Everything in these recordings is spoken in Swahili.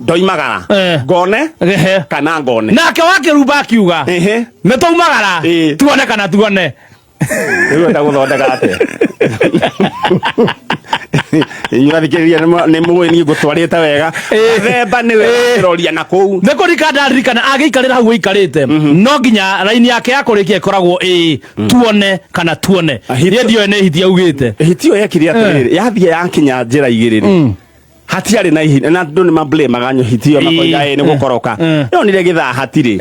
ndoimagara ngone kana ngone nake wakiruba akiuga nitoumagara tuone kana tuone riu nda guthondeka ate Inyuathikiriria ni muweni ngutwarite wega themba ni weroria na kuu ne kurika ndarikana agiikarira hau ikarite no nginya raini yake ya kurikia ikoragwo tuone kana tuone ndio ene hitia ugite hitio yekiria atiriri yathie yakinya njira igiriri hatiari na ihinda na ndu ni mablame maganyo hitio makoiga ni gukoroka no nire githa hatiri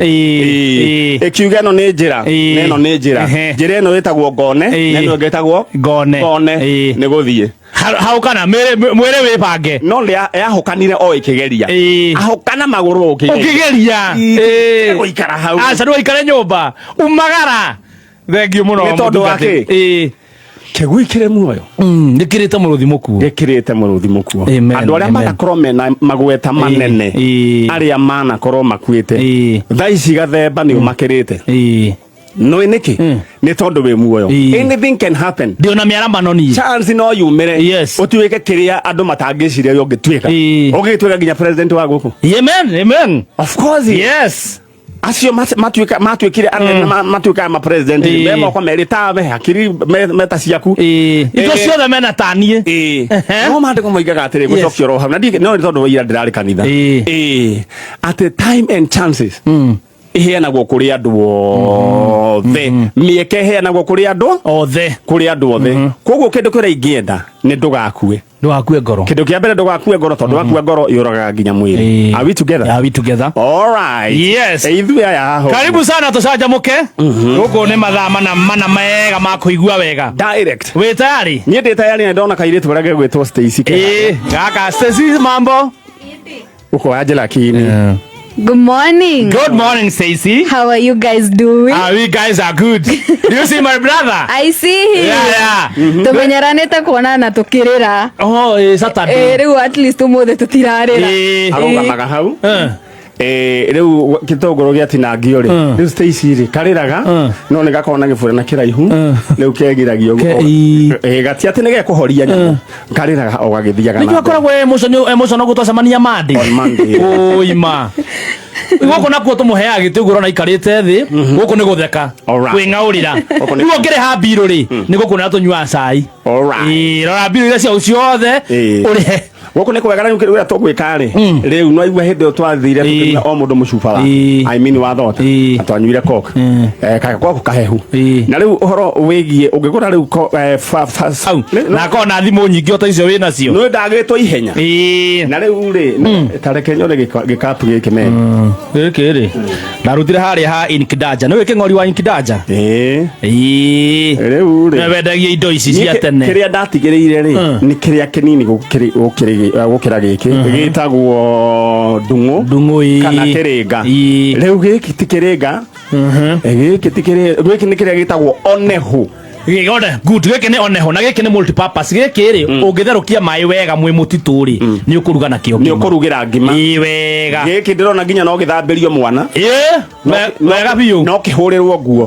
ekiuga no ni njira neno ni njira njira eno itagwo ngone neno ngetagwo ngone ni guthie hau kana mwere wipange no yahukanire o ikigeria ahukana maguru ukigeria guikara hau aca ndu ikare nyumba umagara thengio muno ni tondu wake kegwikire muoyo ngikirite muruthi mukuo ngikirite muruthi mukuo andu aria manakorwo mena magweta manene aria manakorwo makuite thaici gathemba ni umakirite no niki ni tondu we muoyo anything can happen ndio na miaramba no ni chance no yumire utuike kiria andu matangiciria yo gitwika ugitwika ginya president wa guku amen of course yes acio matwikire matwika ma president bemo kwa meritabe akiri meta ciaku ito ciothe mena tanie no mande ko moigaga atire gucokio roho na no tondu ira ndirari kanitha at a time and chances iheanagwo kuri andu othe mieke iheanagwo kuri andu othe koguo kindu kiria ingienda ni ndugakue ngoro kindu kia mbere ndugakue ngoro tondu wakua ngoro yuraga ginya mwiri are we together all right yes ithu aya haho karibu sana tucanjamuke guku ni mathaa mana mega ma kuigua wega direct we tayari nie ndi tayari na ndona kairitu barage gwetwo Stacy gaka Stacy mambo uko Angela Kini Good morning. Good morning, Stacy. How are you guys doing? We guys are good. Do you see my brother? I see him. Yeah. Tumenyeranite kuonana tukirira. Oh, Saturday. Riu at least umuthe tutirarira. Arugamaga hau. Riu kitogoro giatinangio ri riu Stacy ri kariraga no ni gakona gifure na kiraihu riu kegiragio gati ati ni gekuhoria nyamo kariraga o gagithiaga na ni akoragwo emotion gutocemania mandi on Monday oima guko nakuo tumuheaga gituguro na ikarite thi guko ni gutheka kwingaurira nigo ngire ha biro ri ni guko na tunyua cai rora biro ira cia uciothe uri guko ni kwegana nyukiri wira tugwika ri riu no igwa hindi twathire tukina o mundu mucubara I mean wa thota atwanyuire coke kaka kwaku kahehu na riu uhoro wigie ungigura riu na kona thimu nyingi ota icio wina cio no ndagitwo ihenya na riu ri tareke nyore gikapu giki me giki ri narutire hari ha Inkidaja no wiki ngori wa Inkidaja riu ri wendagia indo ici cia tene kiria ndatigiriire ri ni kiria kinini gukira giki gitagwo ndungu kana kiringa riu giki tikiringa giki ni kiria gitagwo onehu gigode good giki ni oneho na giki ni multipurpose giki ri ungitherukia mai wega mwi mutituri ni ukuruga na kio ni ukurugira ngima wega giki ndirona nginya no githamberio mwana wega biu no kihurirwo nguo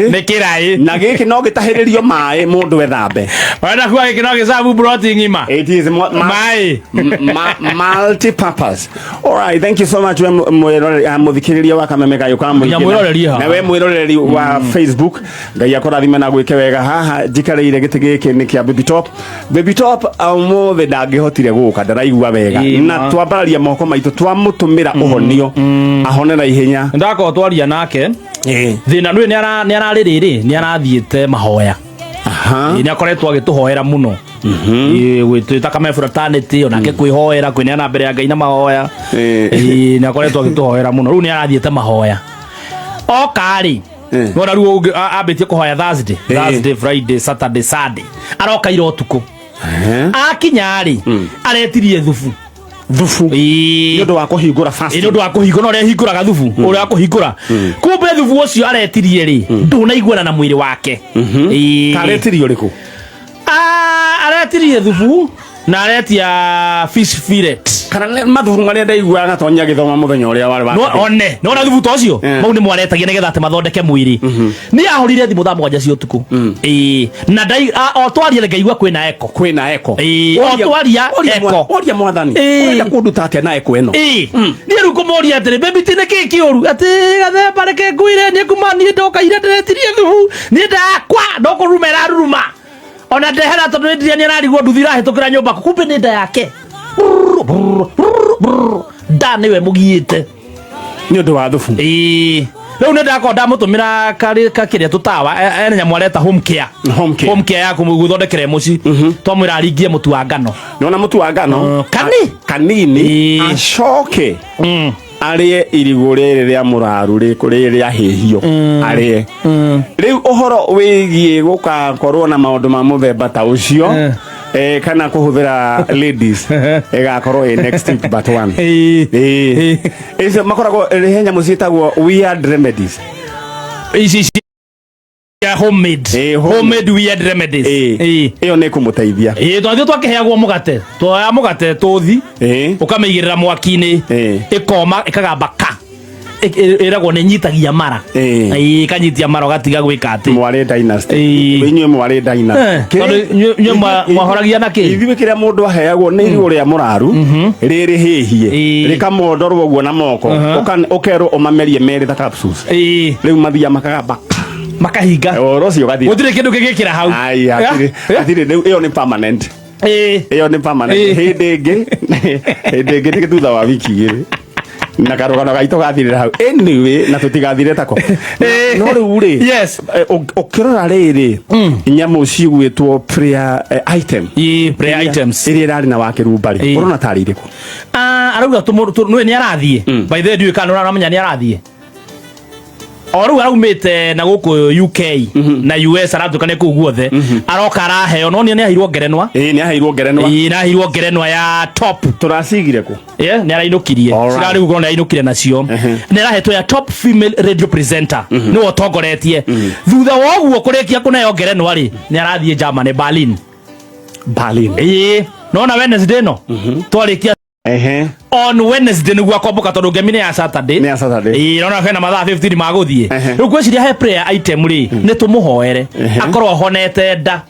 ni kirai na giki no gitahiririo mai mundu ethambe wenda kuwa giki no gisabu protein ngima it is mai multipurpose. All right, thank you so much muthikiriria wa Kamemega yukamu na we mwiroreri wa Facebook ngai akorathime na gwike wega haha njikareire giti giki ni kia Baby Top umuthi ndangihotire guka ndaraigua wega na twambararia moko maitu twamutumira uhonio ahonera ihenya ndako twaria nake thina nui ni araririri ni arathiete mahoya ni akoretwo agituhoera muno gwitwita kama fraternity onake kwihoera kwinena mbere ya Ngai na mahoya ni akoretwo agituhoera muno riu ni arathiete mahoya okari ngora ruo abetie kuhoya Thursday Friday Saturday Sunday aroka iro tuko akinyari aretirie thufu ndu wa kuhingura fast ndu wa kuhingura ore hinguraga thufu ore wa kuhingura kumbe thufu ucio aretirie ri ndunaiguana na mwiri wake aretirie uriku aretirie thufu na aretia fish fillet kana mathuru maria ndaigua gatonya githoma muthenya uria wari wa no na thubu tocio mau ni mwaretagia nigetha ati mathondeke mwiri ni ahorire thimu thaa mwanja cia utuku na ndai o twaria ngaigua kwina eko o twaria eko oria mwathani urenda kundu take na eko eno ni ruko moria ati baby tine kiki oru ati gathe bareke nguire ni kumani ndokaire ndetirie thubu ni ndakwa ndokurumera ruruma ona ndehera tondu ndiria ni ararigwo nduthira hitukira nyumba kumbe ni nda yake da niwe mugiite ni undu wa thubu riu ndakonda mutumira kakiria tutawa ene nyamwareta home care yaku guthondekere muci twamwira aringie mutu wa ngano nona mutu wa ngano kanini acoke arie irigo riri ria muraru ria hihio arie riu uhoro wigie gukakorwo na maundu ma muthemba ta ucio kana kuhuthira ladies igakorwo next week but one ese makoragwo rihenya mucitagwo weird remedies homemade weird remedies iyo ne kumuteithia twathio twakiheagwo mugate twa mugate tuthi ukamaigirira mwaki-ini ikoma ikagamba ka iragwo ni nyitagia mara kanyitia mara gatiga gwika ati mware dynasty inywe mware dynasty nywe mwahoragia na ki ithiwe kiria mundu aheagwo ni irigo ria muraru riri hihie rikamondorwo guo na moko ukero umamerie meri ta capsules riu mathia makagamba makahinga orocio gathie gutire kindu kigikira hau ai atire iyo ni permanent iyo ni permanent hindingi ni thutha wa wiki igiri na karugano gaito gathirira hau anyway na tutigathire tako no riu ri yes ukirora riri nyamu cigwitwo prayer items iria rari na wakirumbari urona taririko arauga tumuru ni arathie by the way ndiwe kana uramenya ni arathie oru araumite na guku UK na US aratukane ku guothe aroka araheo no ni ahirwo ngerenwa ni ahirwo ngerenwa ni ahirwo ngerenwa ya top turacigire ku ni arainukirie cirari guko ni ainukire nacio ni arahetwo ya top female radio presenter ni otongoretie thutha woguo kurikia kunayo ngerenwa ri ni arathie Germany Berlin no na Wednesday no twarikia on Wednesday niguo akomboka tondu ngemine ya Saturday nona hena mathaa 15 maguthie riu gwiciria he prayer item ri ni tumuhoere akorwo honete nda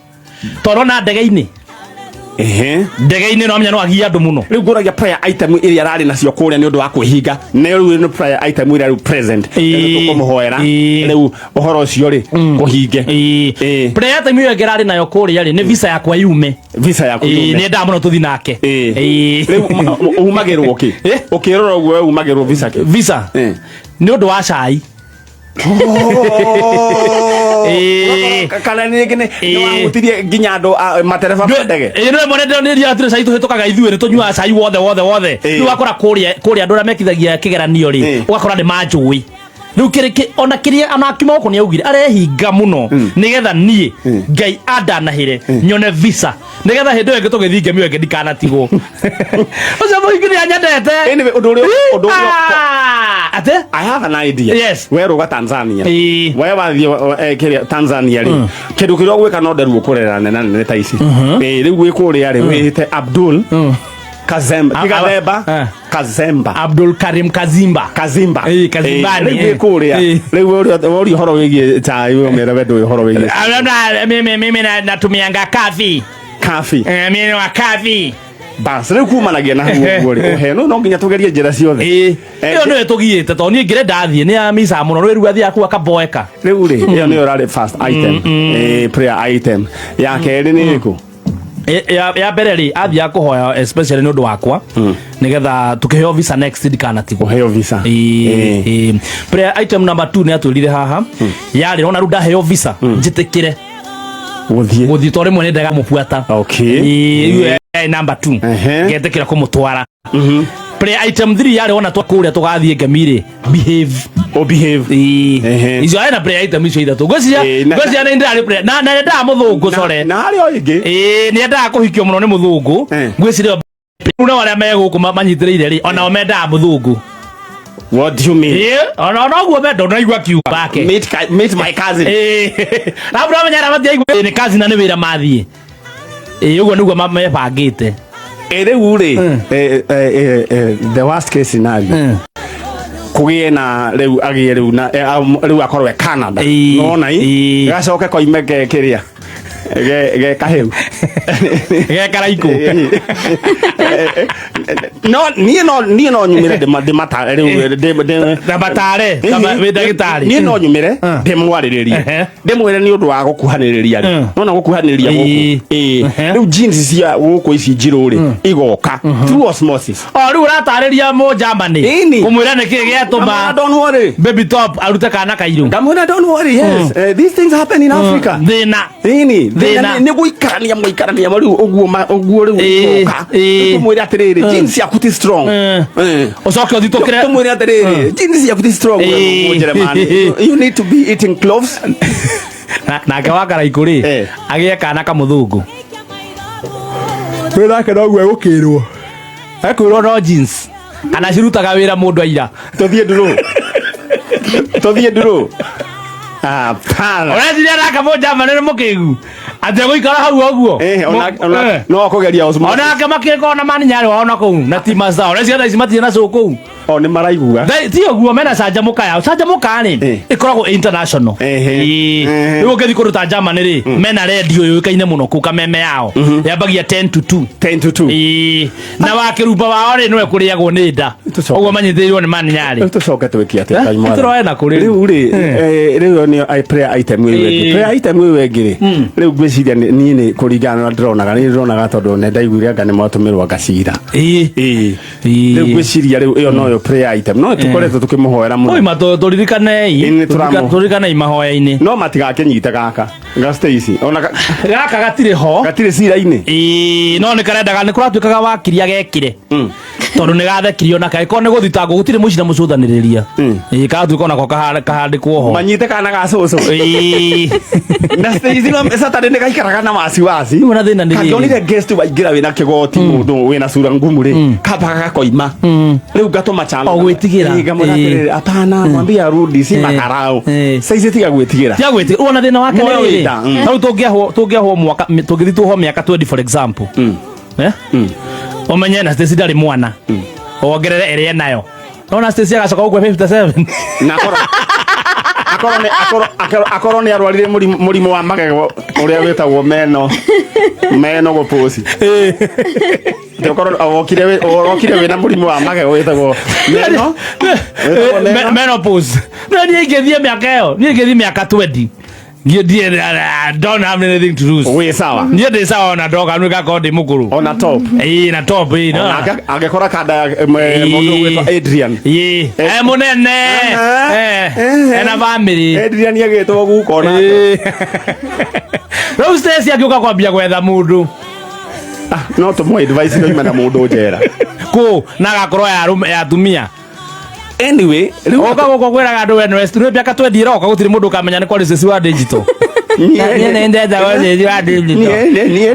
torona ndege-ini ndege-ini no menya no agia andu muno riu nguragia prayer item iria arari nacio kuria ni undu wa kwihinga ne riu ni prayer item iria present tukumuhoera riu uhoro ucio ri kuhinge prayer item iyo ngerari nayo kuria ri ni visa yakwa yume ni nda muno tuthi nake riu umagirwo ki ukirora uguo umagirwo visa ni undu wa cai kana ningine no amutirie nginya andu matereba ndege no monete ni ria atire cai tuhitukaga ithuwe ni tunyua cai wothe ni wakora kuria andu ramekithagia kigeranio ri ugakora ni manjui riu kiriki ona kiria anakima uko ni augire arehinga muno nigetha nie ngai andanahire nyone visa nigetha hindu enge tugithige miwenge ndikanatigwo ucio muhingire anyendete anyway undu ate I have an idea yes we ruga Tanzania we wathie kiria Tanzania ri kindu kiria gwika no nderu ukurera nene ta ici riu gwikuria ri wite Abdul Kazemba Abdul Karim Kazimba Kazimbani riu kuria riu ori horo wigie chai we mere wedo horo wigie mimi natumianga kafi mimi wa kafi bas riu kumanagia na huo ri he no nginya tugerie njira ciothe iyo no etugiite to ni ngire ndathie ni amisa muno riu athia ku akaboeka riu ri iyo ni rari first item prayer item ya keri ni riku ya mbere ri athia kuhoya especially no ndu wakwa nigetha tukiheo visa next ndikanatigwo heo visa prayer item number 2 ni atwirire haha yari rona ru ndaheo visa njitikire guthie tore mwene ndaga mufuata number 2 getekira kumutwara prayer item 3 yari ona twakuria tugathie ngamire behave izo ana prayer item icio ithatu gwiciria ni ndari prayer na nda muthungu core na hari o ingi ni nda kuhikio muno ni muthungu gwiciria una wale meguku manyitiriire ri ona omenda muthungu. What do you mean? Ona guo mendo na igwa kiu bake meet my cousin na bro menya na bathia igwa ni cousin na ni wira mathie uguo niguo mebangite rĩu rĩ the worst case scenario kugie na rĩu agie rĩu na rĩu akorwo Canada nona gacoke koime kiria ge kaheu ge karaiku nie no nyumire de matare rĩu de matare kama ndagĩtarĩ nie no nyumire de mwarĩrĩria de mwere ni ũndũ wa gũkuhanĩrĩria nona gũkuhanĩrĩria gũkũ rĩu genes cia gũkũ ici njirũ igoka through osmosis rĩu ũratarĩria mo Germany kumwĩra nĩkĩ gĩatũma don't worry baby top arute kana kairũ ndamwĩra don't worry yes these things happen in Africa thina ni guikarania muikarania riu uguo riu igoka tumwĩra atĩrĩrĩ genes ciaku ti strong ucoke ũthitukĩre tumwĩra atĩrĩrĩ genes ciaku ti strong you need to be eating cloves nake wakaraiku rĩ agĩe kana kamũthũngũ wĩrake noguo egũkĩrwo ekwĩrwo no jeans kana cirutaga wĩra mũndũ aira tũthiĩ ndũrũ pana ũreciria nake Mũjama nĩ mũkĩgu atĩ gũikara hau ũguo no kũgeria osmosis onake makĩrĩkorwo na maninyarĩ wao na kũu na ti maca ũreciria thaa ici matirĩ na cũ kũu nĩ maraigua ti ũguo mena canjamũka yao canjamũka-rĩ ĩkoragwo international rĩu ũngĩthiĩ kũndũ ta Germany rĩ mena redio yũĩkaine mũno kũu kameme yao yambagia 10 to 2 na wakĩrumba wao rĩ nĩwe kũrĩagwo nĩ nda ũguo manyitĩrĩirwo nĩ maninyarĩ tũcoke twĩkie atĩ tũroe na kũrĩ rĩu nĩ prayer item ĩyo ĩngĩ rĩu ngwĩciria niĩ nĩ kũringana na ndĩronaga tondũ nenda iguire anga nĩ matũmĩrwo ngacira rĩu ngwĩciria rĩu ĩyo no prayer item no tukoretwo tukimũhoera mũno oima tũririkane imahoya-inĩ no matigakĩnyite gaka Stacy ona gaka gatirĩ ho gatirĩ cira-inĩ no nĩ karendaga nĩ kũratuĩkaga wakiria gekire tondũ nĩ gathekirio na kaĩkorwo nĩ gũthitangwo gũtirĩ mũcira mũcũthanĩrĩria kagatuĩka onako kahandĩkwo ho manyite kana ga cũcũ na Stacy no Saturday nĩ gaikaraga na wasiwasi kangĩonire guest waingĩra wĩna kĩgoti mũndũ wĩna cura ngumu rĩ kabaga gakoima rĩu ngatũma chama gwĩtigĩra ngamũra apana mwambie arudi si makarao saizi tiga gwĩtigĩra ona thĩna wake nĩ rĩrĩ hau tũngĩahwo mwaka tũngĩthiĩ tuohwo mĩaka 20 for example umenye na Stacy ndarĩ mwana wongerere ĩrĩa nayo nona Stacy agacoka gũkua 57 na akorwo nĩ arwarire mũrimũ wa magego ũrĩa wĩtagwo meno gũpũci okire wĩna mũrimũ wa magego wĩtagwo menopause niĩ ingĩthiĩ mĩaka ĩyo niĩ ingĩthiĩ mĩaka 20 don't have anything to lose we sawa niĩ ndĩ sawa ona ndoga nĩ gakorwo ndĩ mũkũrũ ona top na top angĩkora kanda mũndũ wĩtwo Adrian mũnene ena family Adrian agĩtwo guko na rĩu Stacy angĩũka kwambia gwetha mũndũ no tũmwe advice no na mũndũ njera na agakorwo ya atumia anyway oka gũkũ kwĩraga andũ weno westũrĩ mĩaka 20 iroka gũtirĩ mũndũ ũkamenya nĩ kwari Stacy wa digital niĩ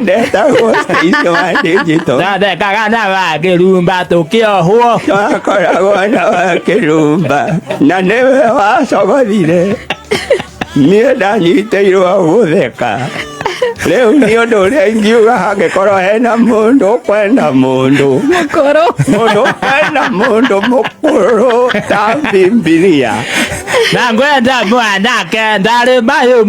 ndetagwo Stacy wa digital na ndekaga na wakĩrumba tũkĩohwo akoragwo na wakĩrumba na nĩwe wacogothire niĩ ndanyitĩirwo gũtheka rĩu nĩ ũndũ ũrĩa ingiuga hangĩkorwo hena mũndũ kwenda mũndũ mũkũrũ ta Bibilia na ngwenda mwanake ndarĩ mayũ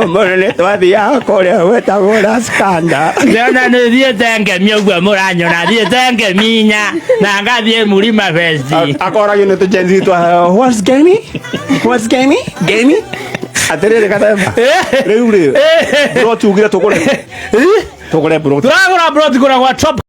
mũno nĩ twathiaga kũrĩa gwĩtagwo Raskanda na nĩ thiĩte ngemi ũguo mũranyona thiĩte ngeminya na ngathiĩ Mlima Fest akoragio nĩ tũjenzi twa what's game atĩrĩrĩ gathemba rĩu rĩ bro tugire tũgũre bro turagũra bro tũgũra gwa top